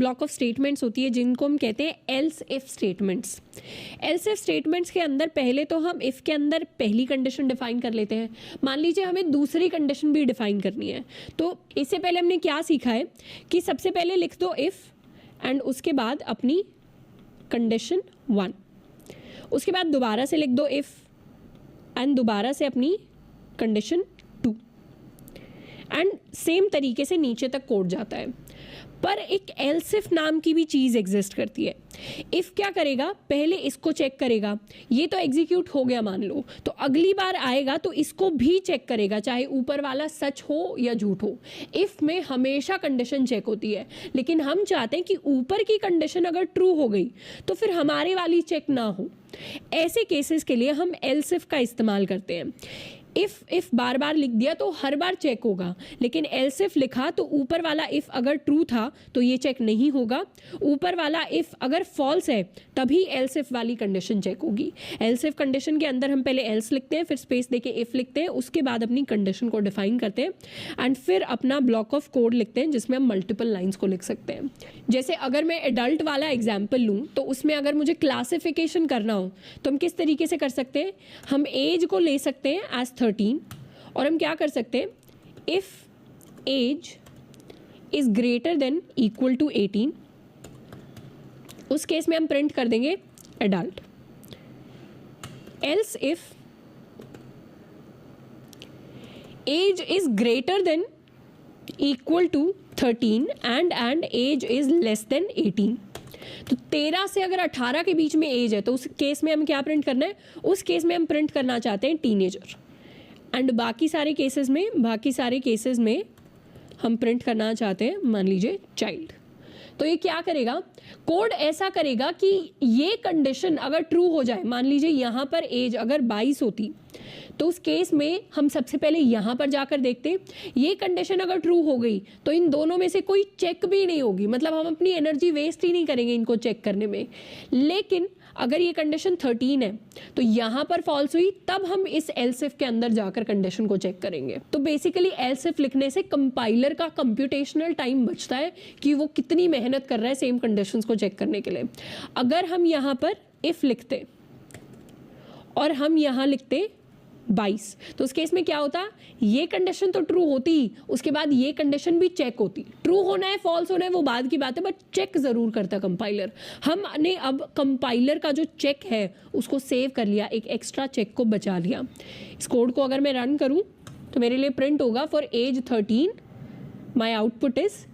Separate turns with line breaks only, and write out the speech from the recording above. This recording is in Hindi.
ब्लॉक ऑफ स्टेटमेंट्स होती है जिनको हम कहते हैं else if statements. Else if statements के अंदर पहले तो हम इफ़ के अंदर पहली कंडीशन डिफाइन कर लेते हैं। मान लीजिए हमें दूसरी कंडीशन भी डिफाइन करनी है, तो इससे पहले हमने क्या सीखा है कि सबसे पहले लिख दो इफ़ एंड उसके बाद अपनी कंडीशन 1, उसके बाद दोबारा से लिख दो इफ़ एंड दोबारा से अपनी कंडीशन 2 एंड सेम तरीके से नीचे तक कोड जाता है। पर एक एल्स इफ नाम की भी चीज़ एग्जिस्ट करती है। इफ़ क्या करेगा, पहले इसको चेक करेगा, ये तो एग्जीक्यूट हो गया मान लो, तो अगली बार आएगा तो इसको भी चेक करेगा, चाहे ऊपर वाला सच हो या झूठ हो। इफ़ में हमेशा कंडीशन चेक होती है, लेकिन हम चाहते हैं कि ऊपर की कंडीशन अगर ट्रू हो गई तो फिर हमारे वाली चेक ना हो। ऐसे केसेस के लिए हम एल्स इफ का इस्तेमाल करते हैं। इफ़ बार बार लिख दिया तो हर बार चेक होगा, लेकिन एल्स इफ लिखा तो ऊपर वाला इफ़ अगर ट्रू था तो ये चेक नहीं होगा, ऊपर वाला इफ़ अगर फॉल्स है तभी एल्स इफ वाली कंडीशन चेक होगी। एल्स इफ कंडीशन के अंदर हम पहले एल्स लिखते हैं, फिर स्पेस देके इफ़ लिखते हैं, उसके बाद अपनी कंडीशन को डिफाइन करते हैं एंड फिर अपना ब्लॉक ऑफ कोड लिखते हैं जिसमें हम मल्टीपल लाइन्स को लिख सकते हैं। जैसे अगर मैं एडल्ट वाला एग्जाम्पल लूँ तो उसमें अगर मुझे क्लासिफिकेशन करना हो तो हम किस तरीके से कर सकते हैं, हम एज को ले सकते हैं एज 13 और हम क्या कर सकते हैं, if age is greater than equal to 18, उस केस में हम प्रिंट कर देंगे adult. Else if age is greater than equal to 13 and age is less than 18, तो 13 से अगर 18 के बीच में एज है तो उस केस में हम क्या प्रिंट करना है, उस केस में हम प्रिंट करना चाहते हैं टीनेजर। एंड बाकी सारे केसेस में हम प्रिंट करना चाहते हैं मान लीजिए चाइल्ड। तो ये क्या करेगा, कोड ऐसा करेगा कि ये कंडीशन अगर ट्रू हो जाए, मान लीजिए यहाँ पर एज अगर 22 होती तो उस केस में हम सबसे पहले यहाँ पर जाकर देखते, ये कंडीशन अगर ट्रू हो गई तो इन दोनों में से कोई चेक भी नहीं होगी, मतलब हम अपनी एनर्जी वेस्ट ही नहीं करेंगे इनको चेक करने में। लेकिन अगर ये कंडीशन 13 है तो यहाँ पर फॉल्स हुई, तब हम इस एल्स इफ के अंदर जाकर कंडीशन को चेक करेंगे। तो बेसिकली एल्स इफ लिखने से कंपाइलर का कंप्यूटेशनल टाइम बचता है कि वो कितनी मेहनत कर रहा है सेम कंडीशंस को चेक करने के लिए। अगर हम यहाँ पर इफ लिखते और हम यहाँ लिखते 22 तो उस केस में क्या होता, ये कंडीशन तो ट्रू होती, उसके बाद ये कंडीशन भी चेक होती। ट्रू होना है फॉल्स होना है वो बाद की बात है, बट चेक जरूर करता कंपाइलर। हमने अब कंपाइलर का जो चेक है उसको सेव कर लिया, एक एक्स्ट्रा चेक को बचा लिया। इस कोड को अगर मैं रन करूं तो मेरे लिए प्रिंट होगा for age 13 my output is